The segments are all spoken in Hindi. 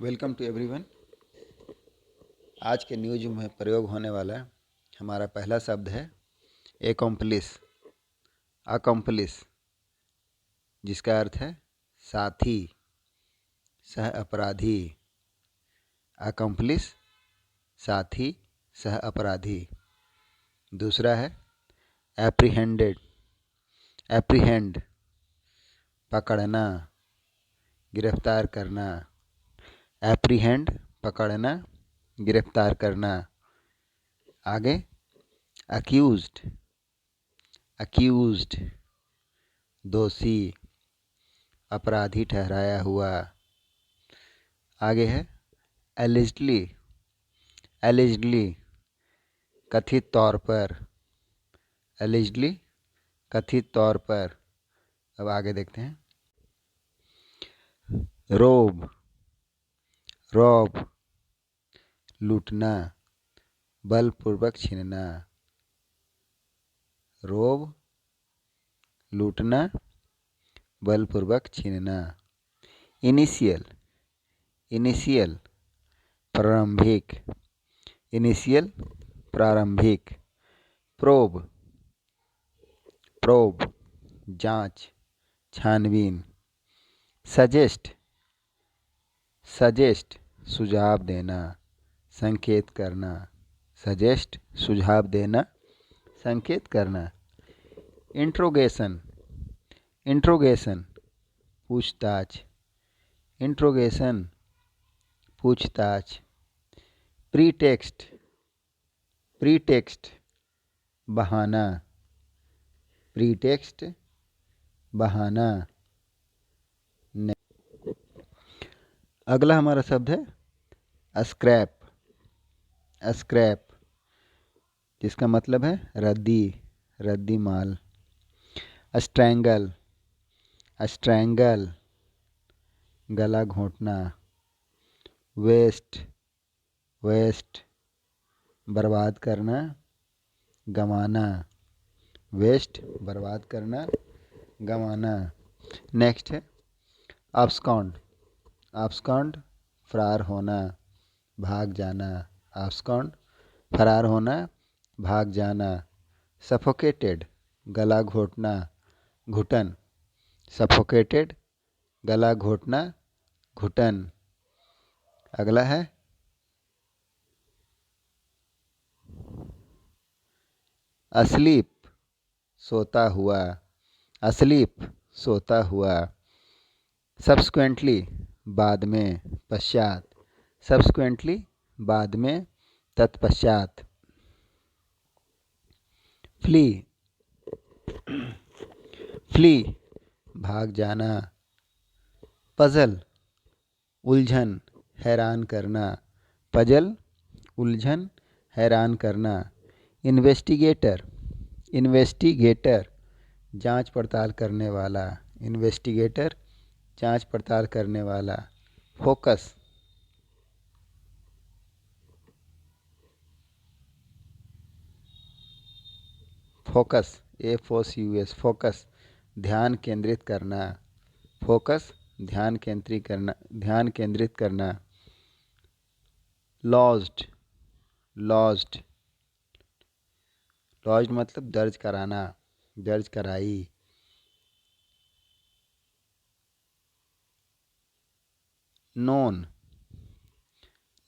Welcome to everyone. आज के न्यूज में प्रयोग होने वाला हमारा पहला शब्द है एकम्प्लिस। अकम्प्लिस जिसका अर्थ है साथी, सह अपराधी। अकम्प्लिस साथी, सह अपराधी। दूसरा है एप्रीहेंडेड। एप्रीहेंड पकड़ना, गिरफ्तार करना। एप्रीहेंड पकड़ना, गिरफ्तार करना। आगे अक्यूज्ड। अक्यूज्ड दोषी, अपराधी ठहराया हुआ। आगे है एलिजडली। एलिजडली कथित तौर पर। एलिजडली कथित तौर पर। अब आगे देखते हैं रोब। रॉब लूटना, बलपूर्वक छीनना। रोब लूटना, बलपूर्वक छीनना। इनिशियल। इनिशियल प्रारंभिक। इनिशियल प्रारंभिक। प्रोब। प्रोब जांच, छानबीन। सजेस्ट। सजेस्ट सुझाव देना, संकेत करना। सजेस्ट सुझाव देना, संकेत करना। इंट्रोगेशन। इंट्रोगेशन पूछताछ। इंट्रोगेशन पूछताछ। प्रीटेक्स्ट। प्रीटेक्स्ट बहाना। प्रीटेक्स्ट बहाना। अगला हमारा शब्द है स्क्रैप। स्क्रैप जिसका मतलब है रद्दी, रद्दी माल। स्ट्रैंगल। स्ट्रैंगल गला घोंटना। वेस्ट। वेस्ट बर्बाद करना, गंवाना। वेस्ट बर्बाद करना, गंवाना। नेक्स्ट है abscond। abscond फरार होना, भाग जाना। abscond फरार होना, भाग जाना। सफोकेटेड गला घोटना, घुटन। सफोकेटेड गला घोटना, घुटन। अगला है asleep सोता हुआ। asleep सोता हुआ। subsequently बाद में, पश्चात। subsequently बाद में, तत्पश्चात। फ्ली। फ्ली भाग जाना। पजल उलझन, हैरान करना। पजल उलझन, हैरान करना। इन्वेस्टिगेटर। इन्वेस्टिगेटर जांच पड़ताल करने वाला। इन्वेस्टिगेटर जांच पड़ताल करने वाला। फोकस। फोकस FOCUS फोकस ध्यान केंद्रित करना। फोकस ध्यान केंद्रित करना, ध्यान केंद्रित करना। लॉज्ड। लॉज्ड लॉज्ड मतलब दर्ज कराना, दर्ज कराई। नोन।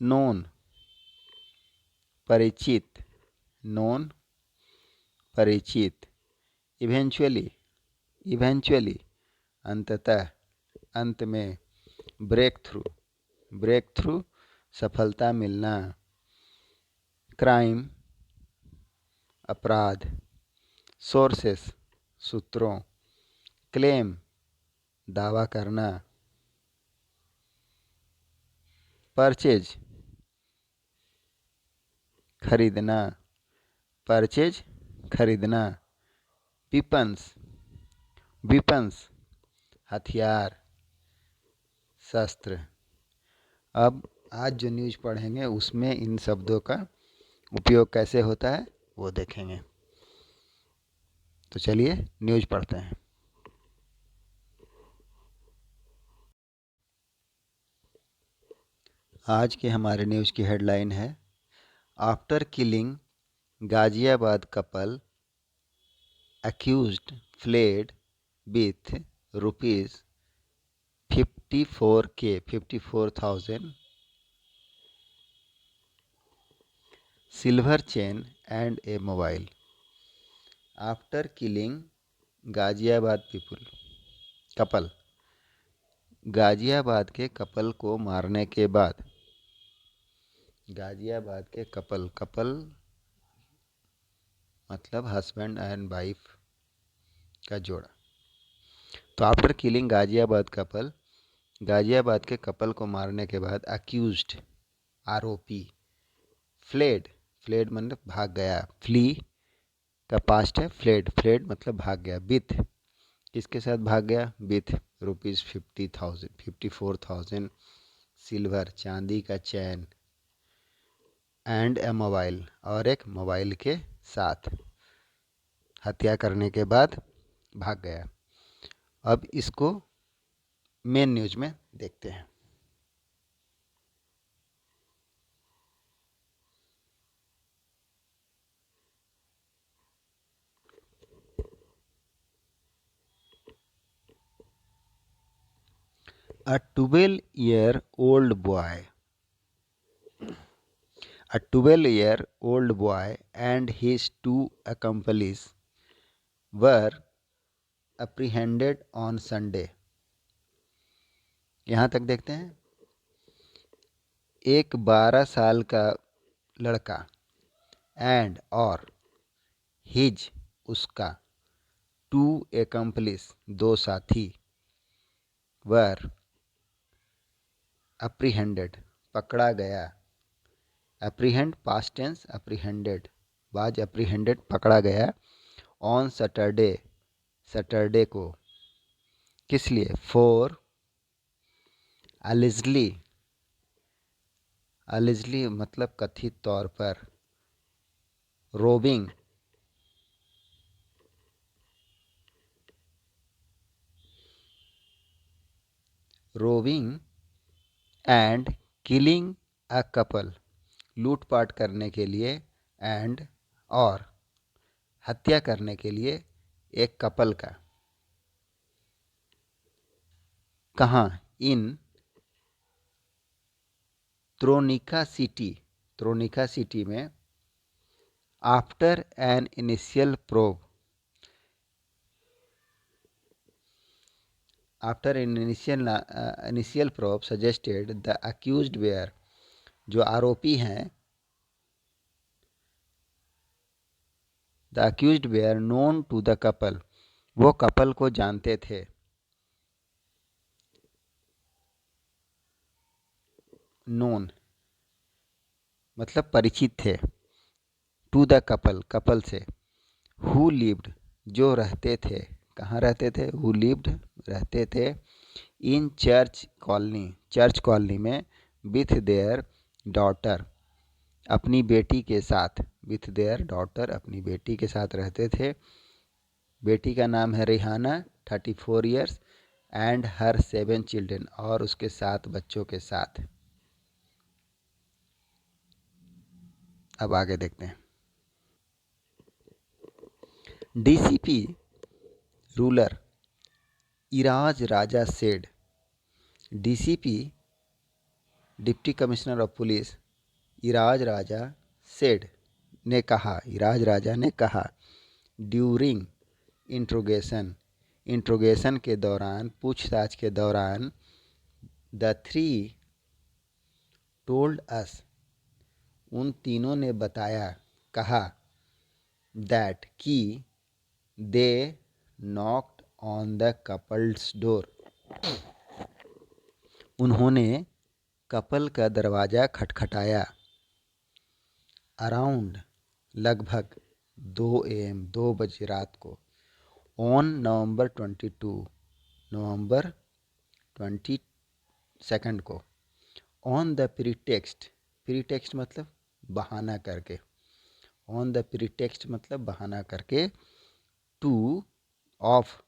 नोन परिचित। नोन परिचित। इवेंचुअली। इवेंचुअली अंततः, अंत में। Break through. ब्रेक थ्रू सफलता मिलना। क्राइम अपराध। सोर्सेस सूत्रों। क्लेम दावा करना। परचेज खरीदना। परचेज खरीदना। विपन्स। विपन्स हथियार, शस्त्र। अब आज जो न्यूज पढ़ेंगे उसमें इन शब्दों का उपयोग कैसे होता है वो देखेंगे। तो चलिए न्यूज पढ़ते हैं। आज के हमारे न्यूज़ की हेडलाइन है, after killing Ghaziabad couple accused fled with rupees 54,000 silver chain and a mobile. After killing Ghaziabad couple, Ghaziabad के कपल को मारने के बाद, गाजियाबाद के कपल मतलब हस्बैंड एंड वाइफ का जोड़ा। तो after killing Ghaziabad couple, Ghaziabad के कपल को मारने के बाद अक्यूज्ड आरोपी फ्लेड मतलब भाग गया, फ्ली का पास्ट है फ्लेड, मतलब भाग गया, विथ किसके साथ भाग गया, विथ रुपीज़ 54,000 सिल्वर चांदी का चैन एंड ए मोबाइल और एक मोबाइल के साथ हत्या करने के बाद भाग गया। अब इसको मेन न्यूज में देखते हैं। A 12-year-old boy A 12-year-old boy and his two accomplices were apprehended on Sunday. यहाँ तक देखते हैं। एक 12 साल का लड़का एंड और हिज उसका टू accomplices दो साथी वर apprehended पकड़ा गया। apprehend past tense apprehended was apprehended पकड़ा गया ऑन सैटरडे को। किस लिए, फॉर allegedly मतलब कथित तौर पर, robin and killing a couple लूटपाट करने के लिए एंड और हत्या करने के लिए एक कपल का। कहाँ, इन त्रोनिका सिटी में after an initial probe suggested the accused were जो आरोपी हैं, the accused were known to the couple वो कपल को जानते थे। नोन मतलब परिचित थे, टू द कपल से, हु लिव्ड जो रहते थे, कहाँ रहते थे, हु लिव्ड रहते थे, इन चर्च कॉलोनी में, विथ देयर डॉटर अपनी बेटी के साथ, विथ देयर डॉटर अपनी बेटी के साथ रहते थे। बेटी का नाम है Rihana 34 years and her 7 children और उसके 7 बच्चों के साथ। अब आगे देखते हैं। DCP rural Iraj Raja said, DCP deputy commissioner of police Iraj Raja ने कहा ड्यूरिंग इंट्रोगेशन के दौरान, पूछताछ के दौरान, द थ्री टोल्ड अस उन तीनों ने बताया, कहा, दैट कि they knocked on the couple's door उन्होंने कपल का दरवाज़ा खटखटाया। अराउंड लगभग 2 AM 2 बजे रात को, ऑन नवंबर 22 को, ऑन द प्रीटेक्स्ट मतलब बहाना करके, ऑन द प्रीटेक्स्ट मतलब बहाना करके, ऑफ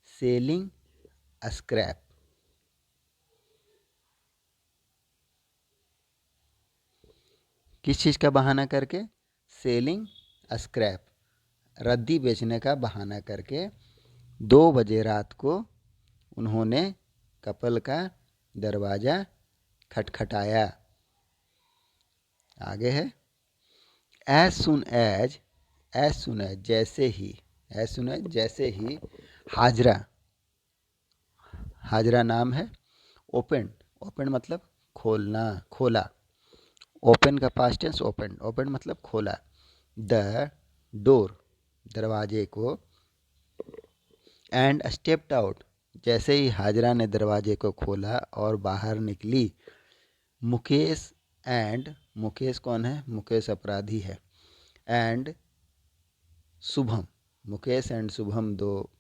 सेलिंग स्क्रैप किस चीज़ का बहाना करके? सेलिंग स्क्रैप, रद्दी बेचने का बहाना करके 2 बजे रात को उन्होंने कपल का दरवाज़ा खटखटाया। आगे है as soon as, as soon as जैसे ही, एज सुन एज जैसे ही हाजरा, हाजरा नाम है, ओपन, ओपन मतलब खोलना, खोला, ओपन का पास्ट टेंस ओपन, ओपन मतलब खोला, द डोर दरवाजे को, एंड स्टेप्ड आउट जैसे ही हाजरा ने दरवाजे को खोला और बाहर निकली, मुकेश एंड, मुकेश कौन है? मुकेश अपराधी है, एंड शुभम, मुकेश एंड शुभम दो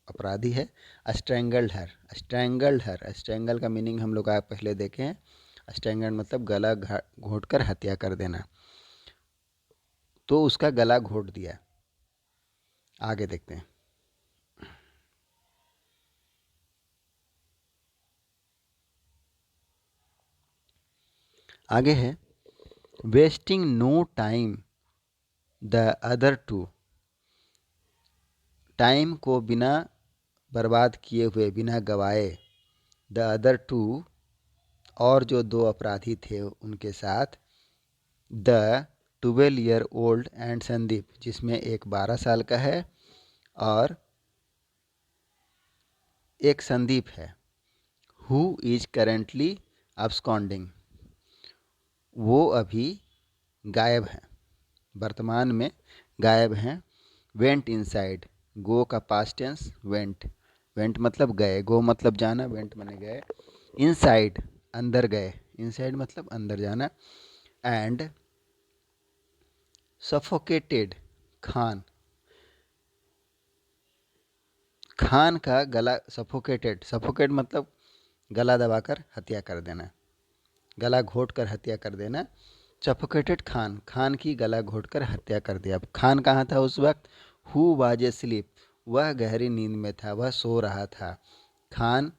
अपराधी है, स्ट्रैंगल्ड हर, स्ट्रैंगल्ड हर, स्ट्रैंगल का मीनिंग हम लोग आप पहले देखे हैं, स्ट्रैंगल्ड मतलब गला घोट कर हत्या कर देना, तो उसका गला घोट दिया। आगे देखते हैं। आगे है wasting no time the other two, time को बिना बर्बाद किए हुए, बिना गवाए, द अदर टू और जो दो अपराधी थे उनके साथ, the 12 year old and Sandeep जिसमें एक 12 साल का है और एक संदीप है, हु इज करेंटली अब्सकॉन्डिंग वो अभी गायब हैं, वर्तमान में गायब हैं, वेंट इनसाइड, गो का पास्ट टेंस वेंट, वेंट मतलब गए, गो मतलब जाना, वेंट माने गए, इनसाइड अंदर गए, इनसाइड मतलब अंदर जाना, एंड सफोकेटेड खान, खान का गला, सफोकेटेड, सफोकेट मतलब गला दबाकर हत्या कर देना, गला घोट कर हत्या कर देना, सफोकेटेड खान, खान की गला घोट कर हत्या कर दिया। खान कहाँ था उस वक्त? हु वाज स्लीप, वह गहरी नींद में था, वह सो रहा था, खान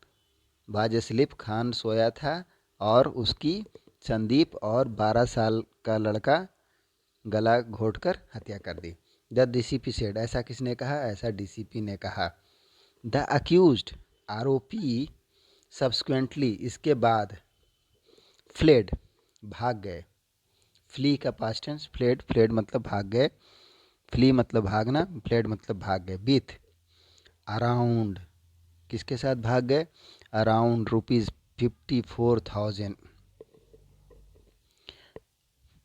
वाज स्लीप, खान सोया था और उसकी संदीप और 12 साल का लड़का गला घोट कर हत्या कर दी। द डीसीपी सेड, ऐसा किसने कहा? ऐसा डीसीपी ने कहा। द अक्यूज्ड, आरोपी, सब्सिक्वेंटली इसके बाद, फ्लेड भाग गए, फ्ली का पास्ट टेंस फ्लेड, फ्लेड मतलब भाग गए, फ्ली मतलब भागना, फ्लेड मतलब भाग गए, विथ अराउंड किसके साथ भाग गए? अराउंड ₹54,000,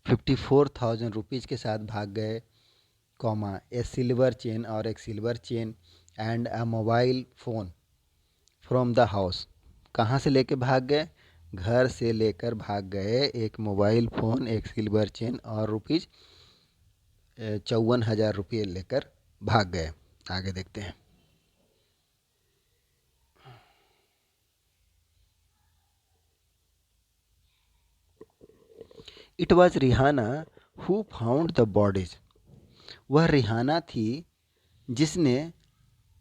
54,000 रुपीज़ के साथ भाग गए, कॉमा ए सिल्वर चेन और एक silver chain, and a mobile phone from the house, कहाँ से लेके भाग गए? घर से लेकर भाग गए एक मोबाइल फ़ोन, एक सिल्वर चेन और रुपीज़ 54,000 रुपये लेकर भाग गए। आगे देखते हैं। It was Rihana who found the bodies, वह रिहाना थी जिसने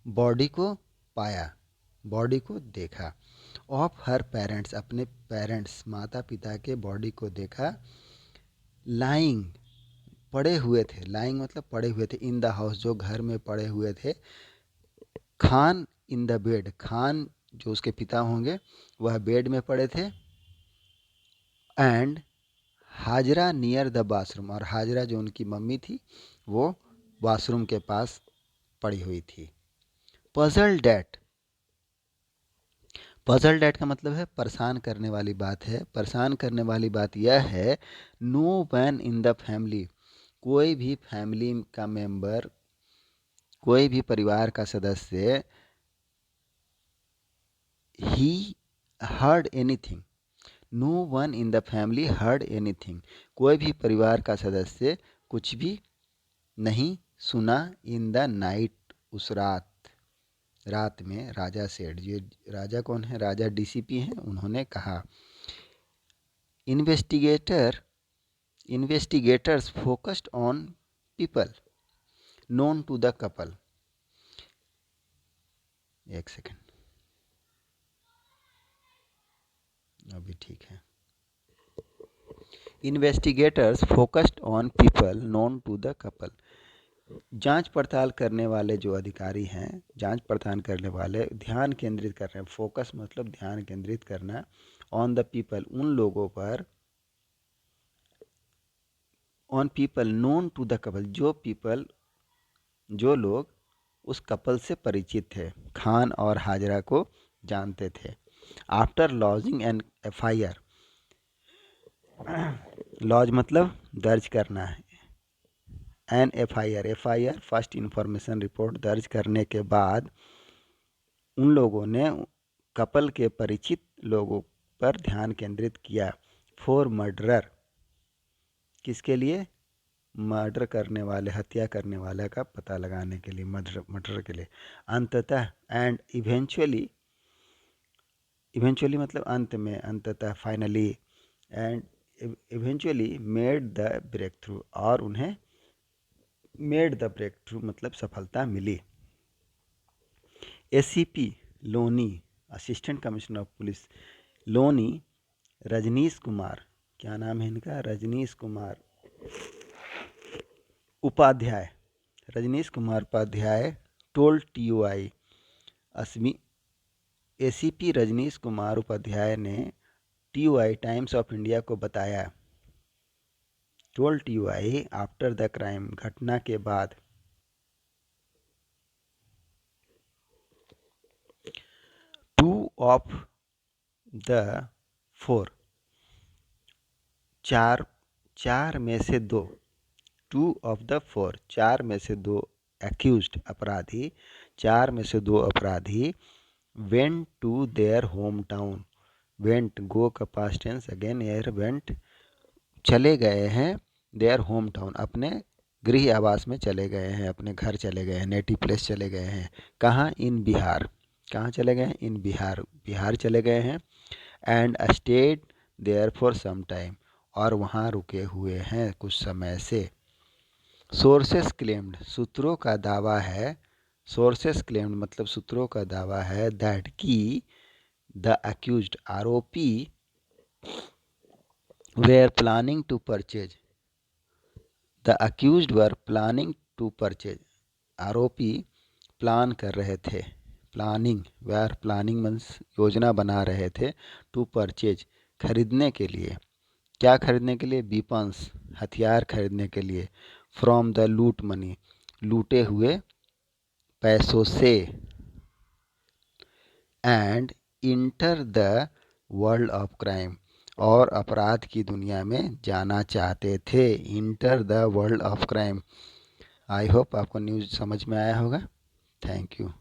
बॉडी को पाया, बॉडी को देखा, ऑफ हर पेरेंट्स, अपने पेरेंट्स माता पिता के बॉडी को देखा, लाइंग पड़े हुए थे, लाइंग मतलब पड़े हुए थे, इन द हाउस जो घर में पड़े हुए थे, Khan in the bed, Khan जो उसके पिता होंगे वह बेड में पड़े थे, and Hajra near the bathroom, और हाजरा जो उनकी मम्मी थी वो बाथरूम के पास पड़ी हुई थी। पजल डैट, पजल डैट का मतलब है परेशान करने वाली बात है, परेशान करने वाली बात यह है, no one in the family, कोई भी फैमिली का मेंबर, कोई भी परिवार का सदस्य, he heard anything, no one in the family heard anything, कोई भी परिवार का सदस्य कुछ भी नहीं सुना, इन द नाइट उस रात, रात में, राजा सेड, ये राजा कौन है? राजा डीसीपी हैं, उन्होंने कहा। Investigator, investigators focused on people known to the couple, एक सेकेंड, अभी ठीक है। Investigators focused on people known to the couple. जांच पड़ताल करने वाले जो अधिकारी हैं, जांच पड़ताल करने वाले ध्यान केंद्रित कर रहे हैं। फोकस मतलब ध्यान केंद्रित करना। ऑन द पीपल उन लोगों पर, on people known to the couple जो लोग उस कपल से परिचित थे, खान और हाजरा को जानते थे। After lodging an FIR, lodge मतलब दर्ज करना है, an FIR first information report दर्ज करने के बाद उन लोगों ने कपल के परिचित लोगों पर ध्यान केंद्रित किया। फॉर मर्डरर, किसके लिए? मर्डर करने वाले, हत्या करने वाले का पता लगाने के लिए, मर्डर के लिए। अंततः एंड इवेंचुअली मतलब अंत में, अंततः finally, and eventually made the breakthrough, और उन्हें मेड द ब्रेक थ्रू मतलब सफलता मिली। ACP Loni, assistant commissioner of police Loni, Rajneesh Kumar, क्या नाम है इनका? Rajneesh Kumar Upadhyay, Rajneesh Kumar Upadhyay told TUI, ACP Rajneesh Kumar Upadhyay ने TUI टाइम्स ऑफ इंडिया को बताया, told TUI after the crime, घटना के बाद, टू ऑफ द फोर, चार में से दो, टू ऑफ द फोर, चार में से दो एक्यूज्ड अपराधी, चार में से दो अपराधी went to their home town, went go का पास्ट टेंस अगेन एयर, वेंट चले गए हैं, देयर होम टाउन अपने गृह आवास में चले गए हैं, अपने घर चले गए हैं, नेटिव प्लेस चले गए हैं। कहाँ? इन बिहार, कहाँ चले गए हैं? इन बिहार, बिहार चले गए हैं। And stayed there for some time, और वहाँ रुके हुए हैं कुछ समय से। सोर्सेस क्लेम्ड, सूत्रों का दावा है, सोर्सेस क्लेम्ड मतलब सूत्रों का दावा है, दैट की द अक्यूज्ड आरोपी were planning to purchase, the accused were planning to purchase, आरोपी प्लान कर रहे थे, प्लानिंग, वेयर प्लानिंग मीन्स योजना बना रहे थे, टू परचेज खरीदने के लिए, क्या खरीदने के लिए? वेपन्स, हथियार खरीदने के लिए। फ्रॉम द लूट मनी, लूटे हुए पैसों से। And enter the world of crime, और अपराध की दुनिया में जाना चाहते थे। Enter the world of crime. I hope आपको न्यूज़ समझ में आया होगा। Thank you.